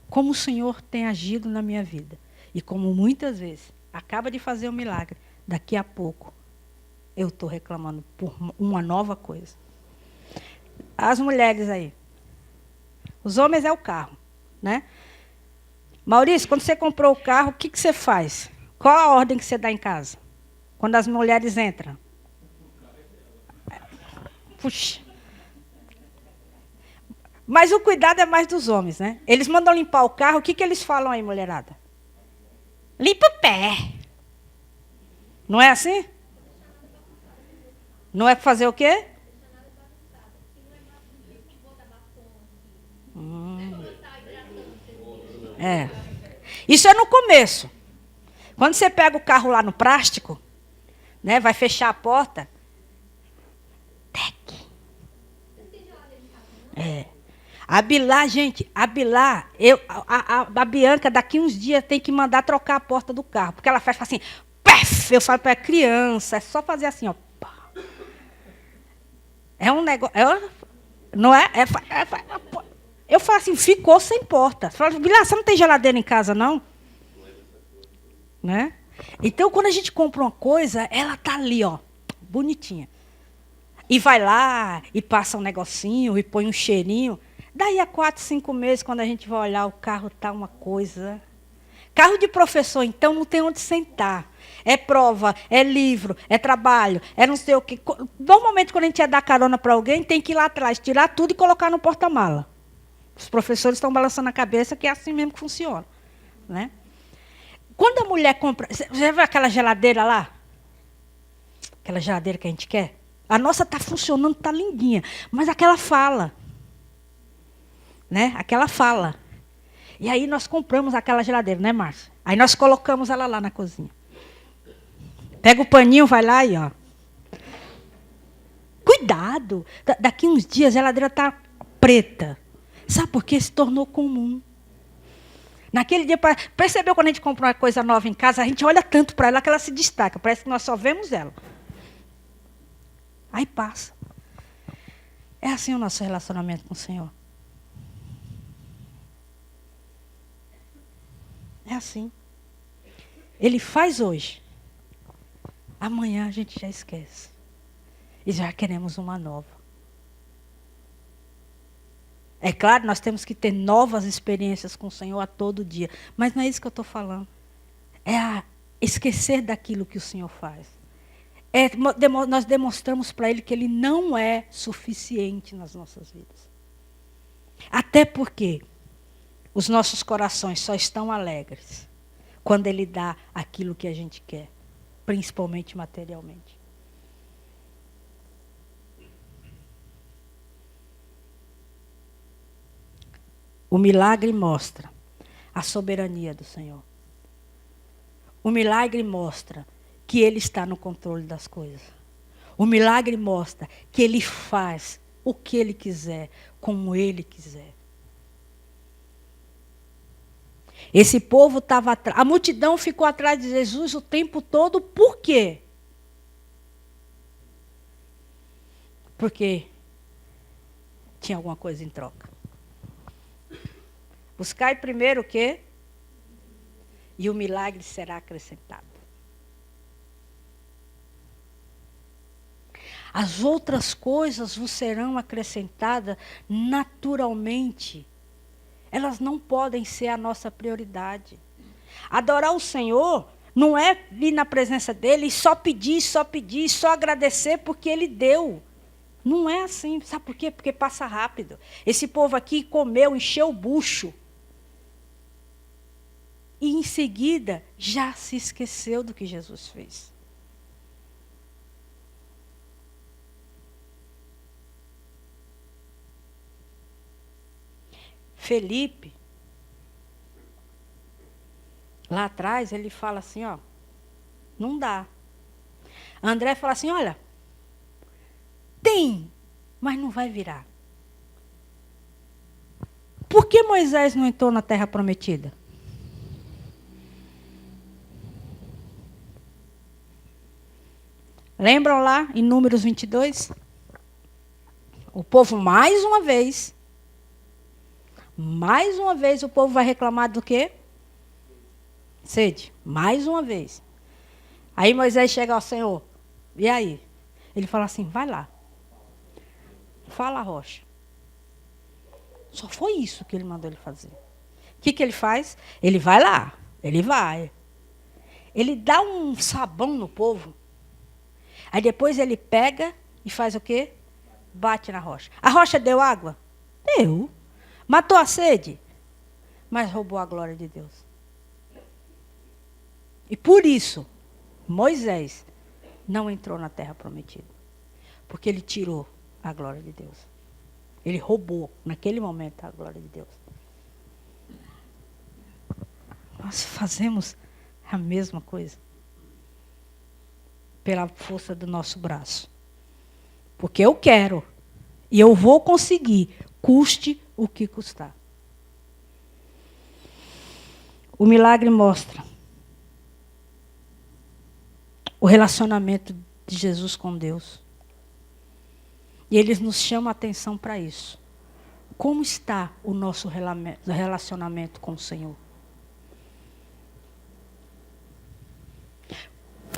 como o Senhor tem agido na minha vida. E como muitas vezes, acaba de fazer um milagre, daqui a pouco, eu estou reclamando por uma nova coisa. As mulheres aí. Os homens é o carro, né? Maurício, quando você comprou o carro, o que você faz? Qual a ordem que você dá em casa? Quando as mulheres entram? Puxa. Mas o cuidado é mais dos homens, né? Eles mandam limpar o carro, o que eles falam aí, mulherada? Limpa o pé. Não é assim? Não é para fazer o quê? É. Isso é no começo. Quando você pega o carro lá no plástico, né, vai fechar a porta. Tec. É. A Bilá, gente, a Bilá, a Bianca daqui uns dias tem que mandar trocar a porta do carro, porque ela faz assim, pef, eu falo para a criança, é só fazer assim, ó. É um negócio, não é? Eu falo assim, ficou sem porta. Eu falo, Bilá, você não tem geladeira em casa, não? Né? Então, quando a gente compra uma coisa, ela tá ali, ó, bonitinha. E vai lá, e passa um negocinho, e põe um cheirinho. Daí a 4, 5 meses, quando a gente vai olhar, o carro tá uma coisa. Carro de professor, então, não tem onde sentar. É prova, é livro, é trabalho, é não sei o quê. Normalmente, quando a gente ia dar carona para alguém, tem que ir lá atrás, tirar tudo e colocar no porta-mala. Os professores estão balançando a cabeça que é assim mesmo que funciona. Né? Quando a mulher compra... Você já viu aquela geladeira lá? Aquela geladeira que a gente quer? A nossa está funcionando, está lindinha. Mas aquela fala. Né? Aquela fala. E aí nós compramos aquela geladeira, né, Márcia? Aí nós colocamos ela lá na cozinha. Pega o paninho, vai lá e ó. Cuidado! Daqui uns dias a geladeira está preta. Sabe por quê? Se tornou comum. Naquele dia, percebeu quando a gente compra uma coisa nova em casa, a gente olha tanto para ela que ela se destaca. Parece que nós só vemos ela. Aí passa. É assim o nosso relacionamento com o Senhor. É assim. Ele faz hoje. Amanhã a gente já esquece. E já queremos uma nova. É claro, nós temos que ter novas experiências com o Senhor a todo dia. Mas não é isso que eu estou falando. É esquecer daquilo que o Senhor faz. Nós demonstramos para Ele que Ele não é suficiente nas nossas vidas. Até porque os nossos corações só estão alegres quando Ele dá aquilo que a gente quer, principalmente materialmente. O milagre mostra a soberania do Senhor. O milagre mostra que Ele está no controle das coisas. O milagre mostra que Ele faz o que Ele quiser, como Ele quiser. Esse povo estava atrás, a multidão ficou atrás de Jesus o tempo todo, por quê? Porque tinha alguma coisa em troca. Buscai primeiro o quê? e o milagre será acrescentado. As outras coisas vos serão acrescentadas naturalmente. Elas não podem ser a nossa prioridade. Adorar o Senhor não é ir na presença dele e só pedir, só agradecer porque ele deu. Não é assim. Sabe por quê? Porque passa rápido. Esse povo aqui comeu, encheu o bucho. E em seguida já se esqueceu do que Jesus fez. Felipe, lá atrás, ele fala assim, ó, não dá. André fala assim, olha, tem, mas não vai virar. Por que Moisés não entrou na terra prometida? Lembram lá em Números 22? O povo mais uma vez o povo vai reclamar do quê? Sede. Mais uma vez. Aí Moisés chega ao Senhor. E aí? Ele fala assim, vai lá. Fala a rocha. Só foi isso que ele mandou ele fazer. O que ele faz? Ele vai lá. Ele vai. Ele dá um sabão no povo. Aí depois ele pega e faz o quê? Bate na rocha. A rocha deu água? Deu. Matou a sede? Mas roubou a glória de Deus. E por isso, Moisés não entrou na terra prometida. Porque ele tirou a glória de Deus. Ele roubou, naquele momento, a glória de Deus. Nós fazemos a mesma coisa. Pela força do nosso braço. Porque eu quero. E eu vou conseguir. Custe o que custar. O milagre mostra o relacionamento de Jesus com Deus. E eles nos chamam a atenção para isso. Como está o nosso relacionamento com o Senhor?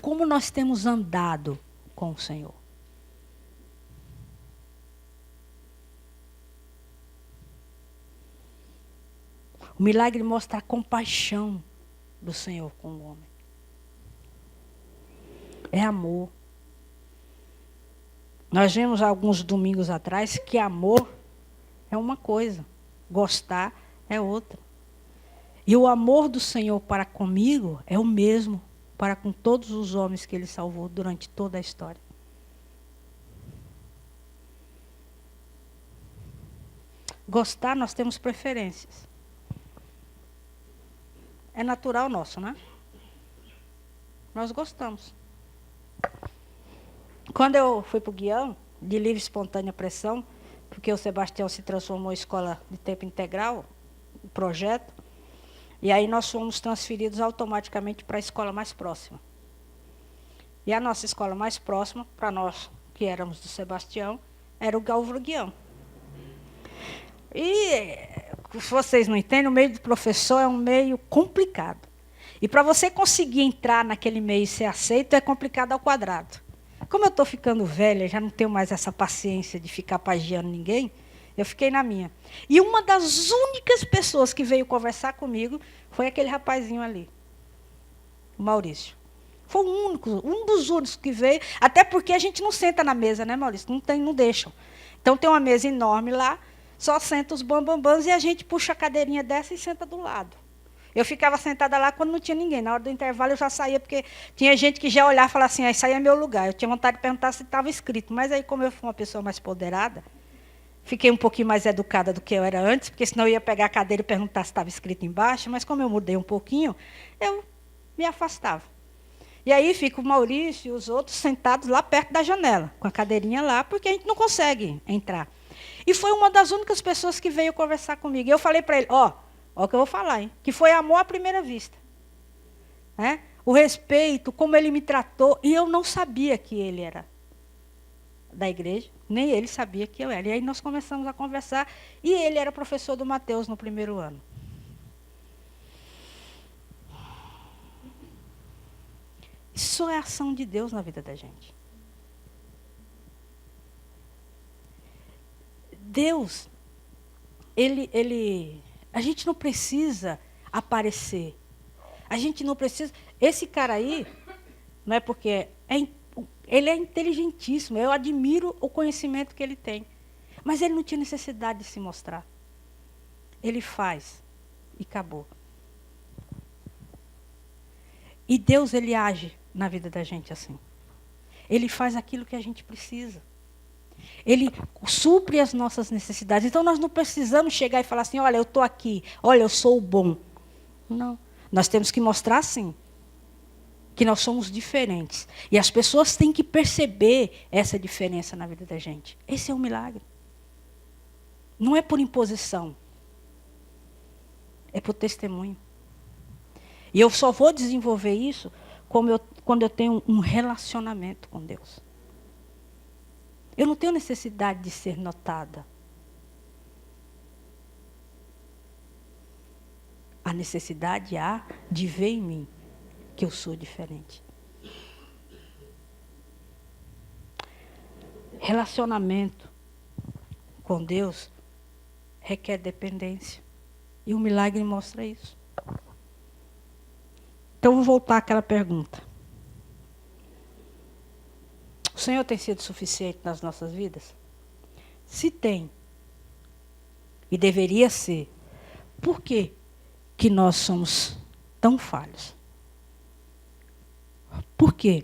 Como nós temos andado com o Senhor? O milagre mostra a compaixão do Senhor com o homem. É amor. Nós vimos alguns domingos atrás que amor é uma coisa, gostar é outra. E o amor do Senhor para comigo é o mesmo para com todos os homens que Ele salvou durante toda a história. Gostar, nós temos preferências. É natural nosso, né? Nós gostamos. Quando eu fui para o Guião, de livre e espontânea pressão, porque o Sebastião se transformou em escola de tempo integral, o projeto, e aí nós fomos transferidos automaticamente para a escola mais próxima. E a nossa escola mais próxima, para nós que éramos do Sebastião, era o Galvão Guião. E, se vocês não entendem, o meio do professor é um meio complicado. E para você conseguir entrar naquele meio e ser aceito, é complicado ao quadrado. Como eu estou ficando velha, já não tenho mais essa paciência de ficar pagiando ninguém, eu fiquei na minha. E uma das únicas pessoas que veio conversar comigo foi aquele rapazinho ali, o Maurício. Foi o único, um dos únicos que veio, até porque a gente não senta na mesa, né, Maurício? Não deixam. Então tem uma mesa enorme lá, só senta os bambambãs e a gente puxa a cadeirinha dessa e senta do lado. Eu ficava sentada lá quando não tinha ninguém. Na hora do intervalo eu já saía, porque tinha gente que já olhava e falava assim, esse aí é meu lugar. Eu tinha vontade de perguntar se estava escrito. Mas aí, como eu fui uma pessoa mais empoderada, fiquei um pouquinho mais educada do que eu era antes, porque senão eu ia pegar a cadeira e perguntar se estava escrito embaixo. Mas como eu mudei um pouquinho, eu me afastava. E aí fica o Maurício e os outros sentados lá perto da janela, com a cadeirinha lá, porque a gente não consegue entrar. E foi uma das únicas pessoas que veio conversar comigo. E eu falei para ele, ó o que eu vou falar, hein? Que foi amor à primeira vista. Né? O respeito, como ele me tratou, e eu não sabia que ele era da igreja, nem ele sabia que eu era. E aí nós começamos a conversar, e ele era professor do Mateus no primeiro ano. Isso é a ação de Deus na vida da gente. Deus, a gente não precisa aparecer. A gente não precisa. Esse cara aí, não é porque ele é inteligentíssimo. Eu admiro o conhecimento que ele tem. Mas ele não tinha necessidade de se mostrar. Ele faz e acabou. E Deus, ele age na vida da gente assim. Ele faz aquilo que a gente precisa. Ele supre as nossas necessidades. Então nós não precisamos chegar e falar assim, olha, eu estou aqui, olha, eu sou o bom. Não. Nós temos que mostrar sim, que nós somos diferentes. E as pessoas têm que perceber essa diferença na vida da gente. Esse é um milagre. Não é por imposição. É por testemunho. E eu só vou desenvolver isso quando eu tenho um relacionamento com Deus. Eu não tenho necessidade de ser notada. A necessidade há de ver em mim que eu sou diferente. Relacionamento com Deus requer dependência. E o milagre mostra isso. Então, vou voltar àquela pergunta. O Senhor tem sido suficiente nas nossas vidas? Se tem, e deveria ser, por que que nós somos tão falhos? Por que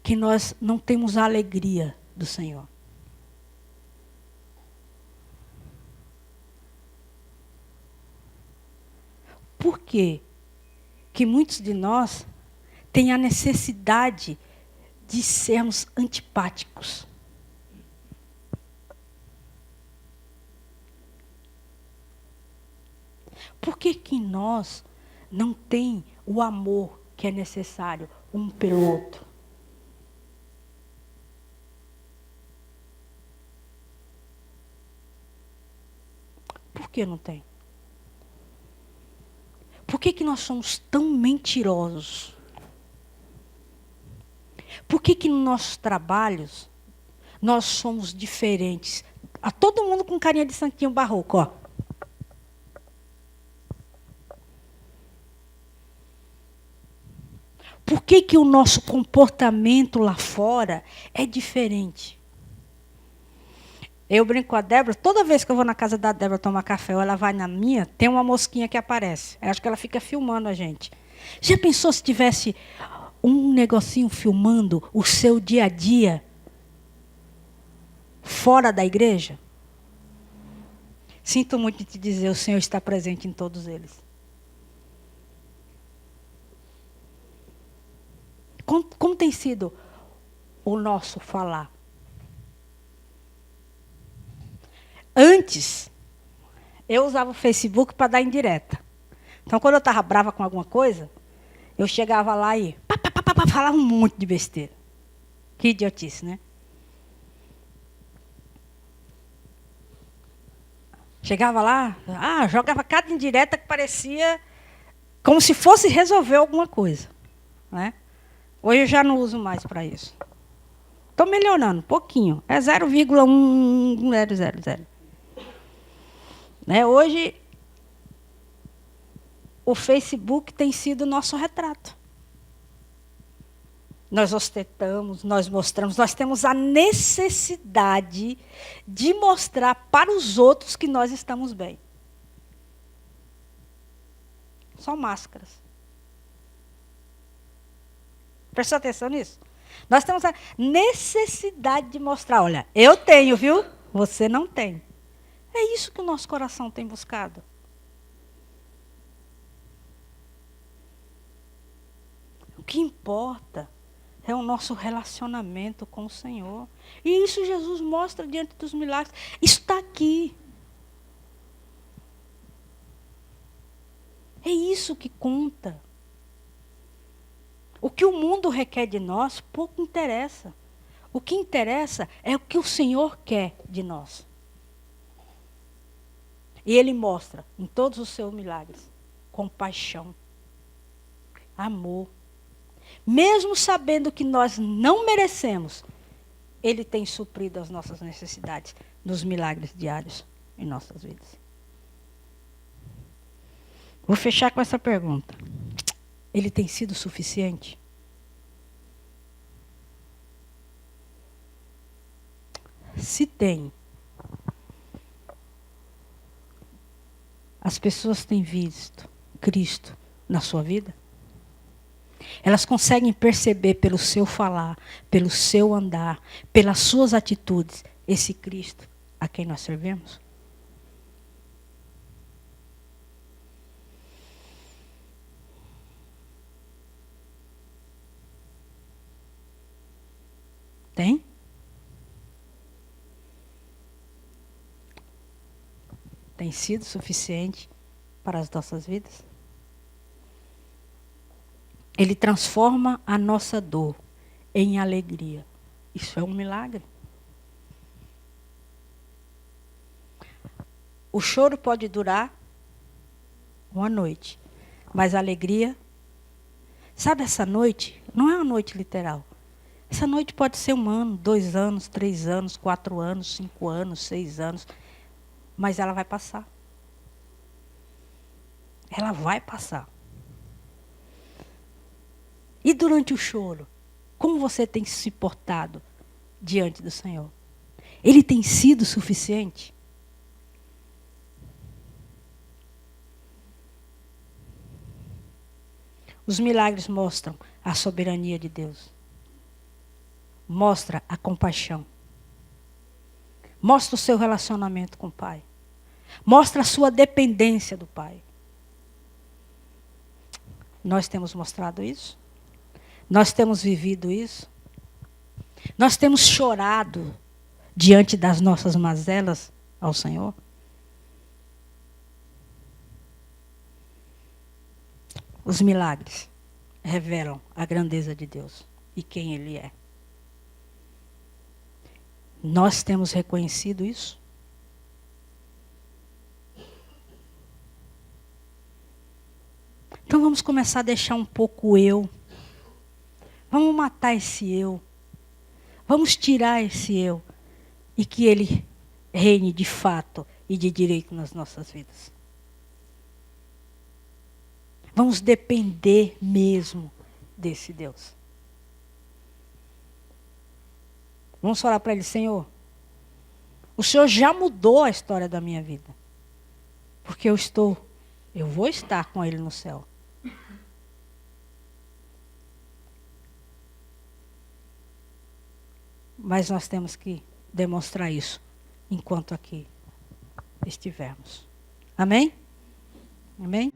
que nós não temos a alegria do Senhor? Por que que muitos de nós têm a necessidade de sermos antipáticos? Por que que em nós não tem o amor que é necessário um pelo outro? Por que não tem? Por que que nós somos tão mentirosos? Por que que nos nossos trabalhos nós somos diferentes? A todo mundo com carinha de santinho barroco, ó. Por que que o nosso comportamento lá fora é diferente? Eu brinco com a Débora, toda vez que eu vou na casa da Débora tomar café ou ela vai na minha, tem uma mosquinha que aparece. Eu acho que ela fica filmando a gente. Já pensou se tivesse um negocinho filmando o seu dia a dia fora da igreja? Sinto muito de te dizer, o Senhor está presente em todos eles. Como tem sido o nosso falar? Antes, eu usava o Facebook para dar indireta. Então, quando eu estava brava com alguma coisa, eu chegava lá e falava um monte de besteira. Que idiotice, né? Chegava lá, jogava cada indireta que parecia como se fosse resolver alguma coisa. Né? Hoje eu já não uso mais para isso. Estou melhorando, um pouquinho. É 0,1000. Né? Hoje, o Facebook tem sido o nosso retrato. Nós ostentamos, nós mostramos, nós temos a necessidade de mostrar para os outros que nós estamos bem. Só máscaras. Prestou atenção nisso? Nós temos a necessidade de mostrar, olha, eu tenho, viu? Você não tem. É isso que o nosso coração tem buscado. O que importa é o nosso relacionamento com o Senhor. E isso Jesus mostra diante dos milagres. Isso está aqui. É isso que conta. O que o mundo requer de nós, pouco interessa. O que interessa é o que o Senhor quer de nós. E Ele mostra em todos os seus milagres compaixão, amor. mesmo sabendo que nós não merecemos, Ele tem suprido as nossas necessidades nos milagres diários em nossas vidas. Vou fechar com essa pergunta. Ele tem sido suficiente? Se tem, as pessoas têm visto Cristo na sua vida? Elas conseguem perceber pelo seu falar, pelo seu andar, pelas suas atitudes, esse Cristo a quem nós servimos? Tem? Tem sido suficiente para as nossas vidas? Ele transforma a nossa dor em alegria. Isso é um milagre. O choro pode durar uma noite, mas a alegria, sabe, essa noite não é uma noite literal. Essa noite pode ser 1 ano, 2 anos, 3 anos, 4 anos, 5 anos, 6 anos, mas ela vai passar. Ela vai passar. E durante o choro, como você tem se portado diante do Senhor? Ele tem sido suficiente? Os milagres mostram a soberania de Deus. Mostra a compaixão. Mostra o seu relacionamento com o Pai. Mostra a sua dependência do Pai. Nós temos mostrado isso? Nós temos vivido isso? Nós temos chorado diante das nossas mazelas ao Senhor? Os milagres revelam a grandeza de Deus e quem Ele é. Nós temos reconhecido isso? Então vamos começar a deixar um pouco o eu. Vamos matar esse eu. Vamos tirar esse eu. E que Ele reine de fato e de direito nas nossas vidas. Vamos depender mesmo desse Deus. Vamos falar para Ele: Senhor, o Senhor já mudou a história da minha vida. Porque eu vou estar com Ele no céu. Mas nós temos que demonstrar isso enquanto aqui estivermos. Amém? Amém?